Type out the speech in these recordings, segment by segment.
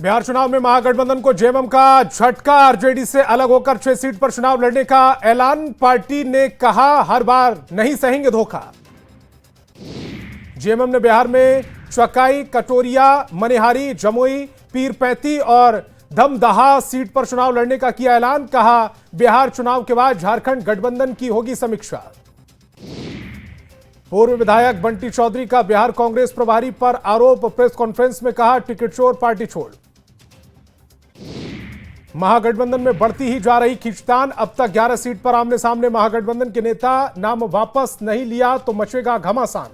बिहार चुनाव में महागठबंधन को जेएमएम का झटका। आरजेडी से अलग होकर 6 सीट पर चुनाव लड़ने का ऐलान। पार्टी ने कहा हर बार नहीं सहेंगे धोखा। जेएमएम ने बिहार में चकाई, कटोरिया, मनिहारी, जमुई, पीरपैंती और धमदाहा सीट पर चुनाव लड़ने का किया ऐलान। कहा बिहार चुनाव के बाद झारखंड गठबंधन की होगी समीक्षा। पूर्व विधायक बंटी चौधरी का बिहार कांग्रेस प्रभारी पर आरोप। प्रेस कॉन्फ्रेंस में कहा टिकट चोर पार्टी छोड़। महागठबंधन में बढ़ती ही जा रही खींचतान। अब तक 11 सीट पर आमने सामने महागठबंधन के नेता। नाम वापस नहीं लिया तो मचेगा घमासान।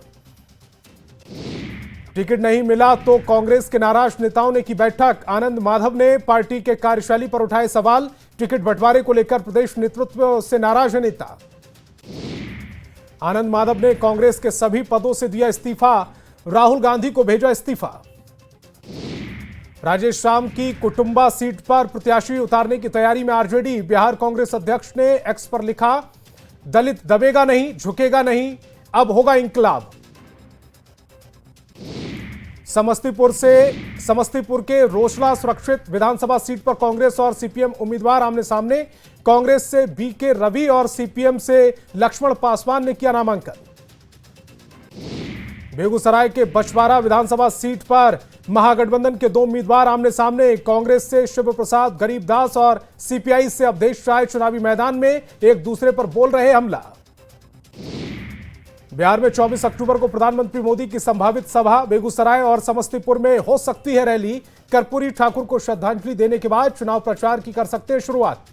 टिकट नहीं मिला तो कांग्रेस के नाराज नेताओं ने की बैठक। आनंद माधव ने पार्टी के कार्यशैली पर उठाए सवाल। टिकट बंटवारे को लेकर प्रदेश नेतृत्व से नाराज है नेता। आनंद माधव ने कांग्रेस के सभी पदों से दिया इस्तीफा। राहुल गांधी को भेजा इस्तीफा। राजेश राम की कुटुंबा सीट पर प्रत्याशी उतारने की तैयारी में आरजेडी। बिहार कांग्रेस अध्यक्ष ने एक्स पर लिखा, दलित दबेगा नहीं, झुकेगा नहीं, अब होगा इंकलाब। समस्तीपुर के रोसड़ा सुरक्षित विधानसभा सीट पर कांग्रेस और सीपीएम उम्मीदवार आमने सामने। कांग्रेस से बीके रवि और सीपीएम से लक्ष्मण पासवान ने किया नामांकन। बेगूसराय के बछवाड़ा विधानसभा सीट पर महागठबंधन के 2 उम्मीदवार आमने सामने। कांग्रेस से शिव प्रसाद गरीबदास और सीपीआई से अवधेश राय चुनावी मैदान में एक दूसरे पर बोल रहे हमला। बिहार में 24 अक्टूबर को प्रधानमंत्री मोदी की संभावित सभा। बेगूसराय और समस्तीपुर में हो सकती है रैली। कर्पूरी ठाकुर को श्रद्धांजलि देने के बाद चुनाव प्रचार की कर सकते हैं शुरुआत।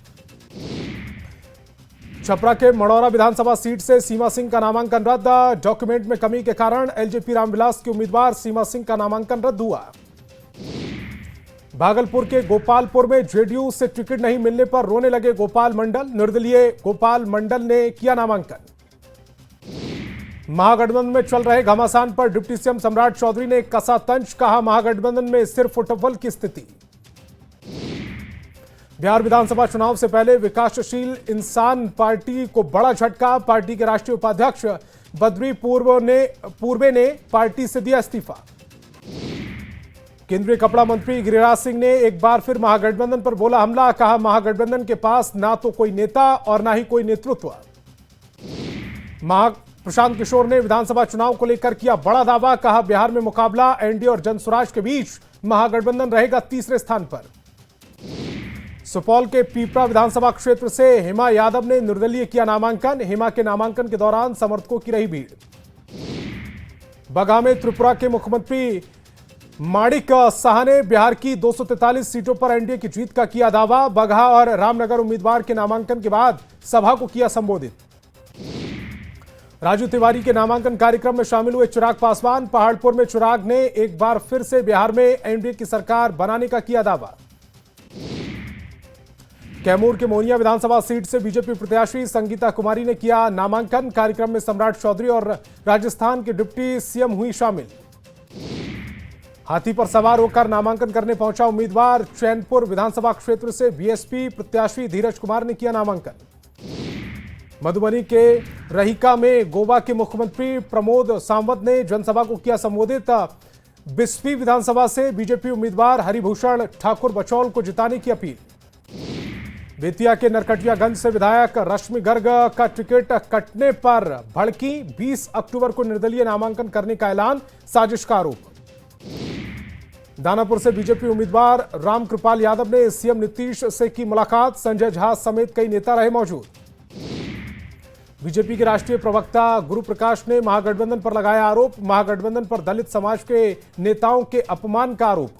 छपरा के मढ़ौरा विधानसभा सीट से सीमा सिंह का नामांकन रद्द। डॉक्यूमेंट में कमी के कारण एलजेपी रामविलास के उम्मीदवार सीमा सिंह का नामांकन रद्द हुआ। भागलपुर के गोपालपुर में जेडीयू से टिकट नहीं मिलने पर रोने लगे गोपाल मंडल। निर्दलीय गोपाल मंडल ने किया नामांकन। महागठबंधन में चल रहे घमासान पर डिप्टी सीएम सम्राट चौधरी ने कसा तंज। कहा महागठबंधन में सिर्फ फुटबॉल की स्थिति। बिहार विधानसभा चुनाव से पहले विकासशील इंसान पार्टी को बड़ा झटका। पार्टी के राष्ट्रीय उपाध्यक्ष बद्री पूर्वे ने पार्टी से दिया इस्तीफा। केंद्रीय कपड़ा मंत्री गिरिराज सिंह ने एक बार फिर महागठबंधन पर बोला हमला। कहा महागठबंधन के पास ना तो कोई नेता और ना ही कोई नेतृत्व। प्रशांत किशोर ने विधानसभा चुनाव को लेकर किया बड़ा दावा। कहा बिहार में मुकाबला एनडीए और जनसुराज के बीच। महागठबंधन रहेगा तीसरे स्थान पर। सुपौल के पीपरा विधानसभा क्षेत्र से हेमा यादव ने निर्दलीय किया नामांकन। हेमा के नामांकन के दौरान समर्थकों की रही भीड़। बगहा में त्रिपुरा के मुख्यमंत्री माणिक साहा ने बिहार की 243 सीटों पर एनडीए की जीत का किया दावा। बगहा और रामनगर उम्मीदवार के नामांकन के बाद सभा को किया संबोधित। राजू तिवारी के नामांकन कार्यक्रम में शामिल हुए चिराग पासवान। पहाड़पुर में चिराग ने एक बार फिर से बिहार में एनडीए की सरकार बनाने का किया दावा। कैमूर के मोहनिया विधानसभा सीट से बीजेपी प्रत्याशी संगीता कुमारी ने किया नामांकन। कार्यक्रम में सम्राट चौधरी और राजस्थान के डिप्टी सीएम हुई शामिल। हाथी पर सवार होकर नामांकन करने पहुंचा उम्मीदवार। चैनपुर विधानसभा क्षेत्र से बीएसपी प्रत्याशी धीरज कुमार ने किया नामांकन। मधुबनी के रहिका में गोवा के मुख्यमंत्री प्रमोद सावंत ने जनसभा को किया संबोधित। बिस्फी विधानसभा से बीजेपी उम्मीदवार हरिभूषण ठाकुर बचौल को जिताने की अपील। बेतिया के नरकटियागंज से विधायक रश्मि गर्ग का टिकट कटने पर भड़की। 20 अक्टूबर को निर्दलीय नामांकन करने का ऐलान। साजिश का आरोप। दानापुर से बीजेपी उम्मीदवार रामकृपाल यादव ने सीएम नीतीश से की मुलाकात। संजय झा समेत कई नेता रहे मौजूद। बीजेपी के राष्ट्रीय प्रवक्ता गुरु प्रकाश ने महागठबंधन पर लगाया आरोप। महागठबंधन पर दलित समाज के नेताओं के अपमान का आरोप।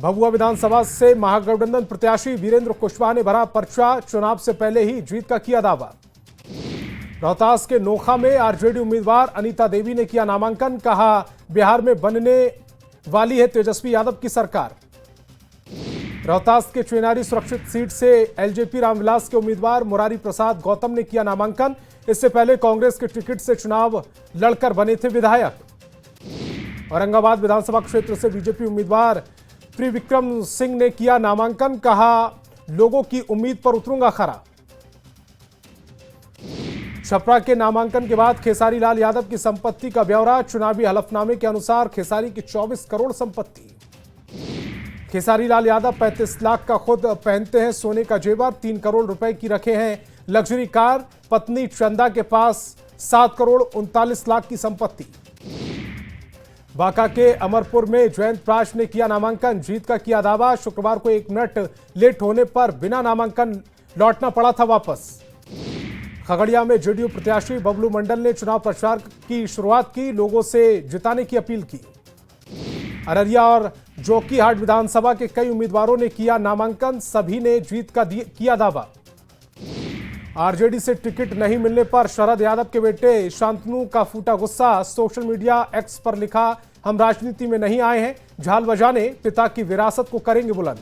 भभुआ विधानसभा से महागठबंधन प्रत्याशी वीरेंद्र कुशवाहा ने भरा पर्चा। चुनाव से पहले ही जीत का किया दावा। रोहतास के नोखा में आरजेडी उम्मीदवार अनीता देवी ने किया नामांकन। कहा बिहार में बनने वाली है तेजस्वी यादव की सरकार। रोहतास के चेनारी सुरक्षित सीट से एलजेपी रामविलास के उम्मीदवार मुरारी प्रसाद गौतम ने किया नामांकन। इससे पहले कांग्रेस के टिकट से चुनाव लड़कर बने थे विधायक। औरंगाबाद विधानसभा क्षेत्र से बीजेपी उम्मीदवार त्रिविक्रम सिंह ने किया नामांकन। कहा लोगों की उम्मीद पर उतरूंगा खरा। छपरा के नामांकन के बाद खेसारी लाल यादव की संपत्ति का ब्यौरा। चुनावी हलफनामे के अनुसार खेसारी की 24 करोड़ संपत्ति। खेसारी लाल यादव 35 लाख का खुद पहनते हैं सोने का जेवर, 3 करोड़ रुपए की रखे हैं लग्जरी कार। पत्नी चंदा के पास 7 करोड़ 39 लाख की संपत्ति। बांका के अमरपुर में जयंत प्राश ने किया नामांकन, जीत का किया दावा। शुक्रवार को 1 मिनट लेट होने पर बिना नामांकन लौटना पड़ा था वापस। खगड़िया में जेडीयू प्रत्याशी बबलू मंडल ने चुनाव प्रचार की शुरुआत की, लोगों से जिताने की अपील की। अररिया और जोकीहाट विधानसभा के कई उम्मीदवारों ने किया नामांकन, सभी ने जीत का किया दावा। आरजेडी से टिकट नहीं मिलने पर शरद यादव के बेटे शांतनु का फूटा गुस्सा, सोशल मीडिया एक्स पर लिखा, हम राजनीति में नहीं आए हैं, झाल बजाने, पिता की विरासत को करेंगे बुलंद।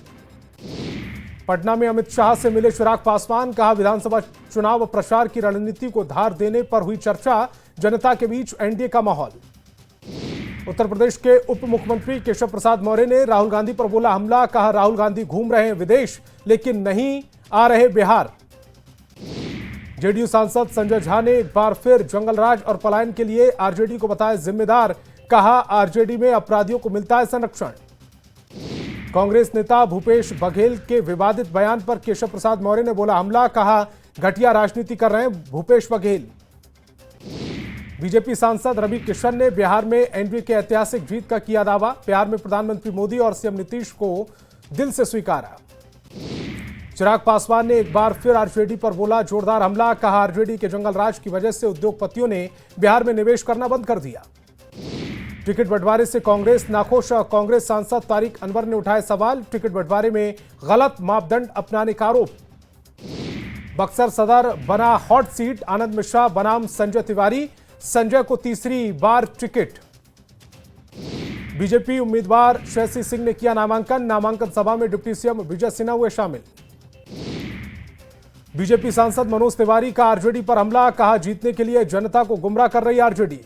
पटना में अमित शाह से मिले चिराग पासवान, कहा विधानसभा चुनाव प्रचार की रणनीति को धार देने पर हुई चर्चा, जनता के बीच एनडीए का माहौल। उत्तर प्रदेश के उप मुख्यमंत्री केशव प्रसाद मौर्य ने राहुल गांधी पर बोला हमला, कहा राहुल गांधी घूम रहे हैं विदेश लेकिन नहीं आ रहे बिहार। जेडीयू सांसद संजय झा ने एक बार फिर जंगलराज और पलायन के लिए आरजेडी को बताया जिम्मेदार, कहा आरजेडी में अपराधियों को मिलता है संरक्षण। कांग्रेस नेता भूपेश बघेल के विवादित बयान पर केशव प्रसाद मौर्य ने बोला हमला, कहा घटिया राजनीति कर रहे हैं भूपेश बघेल। बीजेपी सांसद रवि किशन ने बिहार में एनडीए के ऐतिहासिक जीत का किया दावा, बिहार में प्रधानमंत्री मोदी और सीएम नीतीश को दिल से स्वीकारा। चिराग पासवान ने एक बार फिर आरजेडी पर बोला जोरदार हमला, कहा आरजेडी के जंगलराज की वजह से उद्योगपतियों ने बिहार में निवेश करना बंद कर दिया। टिकट बंटवारे से कांग्रेस नाखुश, कांग्रेस सांसद तारिक अनवर ने उठाए सवाल, टिकट बंटवारे में गलत मापदंड अपनाने का आरोप। बक्सर सदर बना हॉट सीट, आनंद मिश्रा बनाम संजय तिवारी, संजय को तीसरी बार टिकट। बीजेपी उम्मीदवार शशि सिंह ने किया नामांकन, नामांकन सभा में डिप्टी सीएम विजय सिन्हा हुए शामिल। बीजेपी सांसद मनोज तिवारी का आरजेडी पर हमला, कहा जीतने के लिए जनता को गुमराह कर रही आरजेडी।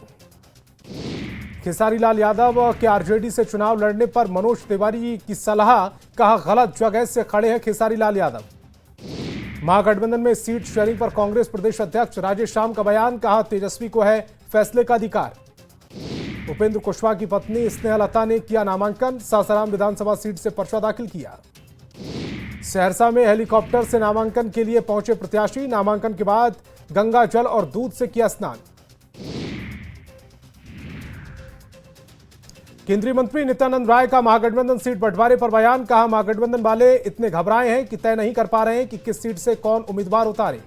खेसारी लाल यादव के आरजेडी से चुनाव लड़ने पर मनोज तिवारी की सलाह, कहा गलत जगह से खड़े हैं खेसारी लाल यादव। महागठबंधन में सीट शेयरिंग पर कांग्रेस प्रदेश अध्यक्ष राजेश श्याम का बयान, कहा तेजस्वी को है फैसले का अधिकार। उपेंद्र कुशवाहा की पत्नी स्नेहलता ने किया नामांकन, सासाराम विधानसभा सीट से पर्चा दाखिल किया। सहरसा में हेलीकॉप्टर से नामांकन के लिए पहुंचे प्रत्याशी, नामांकन के बाद गंगा जल और दूध से किया स्नान। केंद्रीय मंत्री नित्यानंद राय का महागठबंधन सीट बंटवारे पर बयान, कहा महागठबंधन वाले इतने घबराए हैं कि तय नहीं कर पा रहे हैं कि किस सीट से कौन उम्मीदवार उतारे।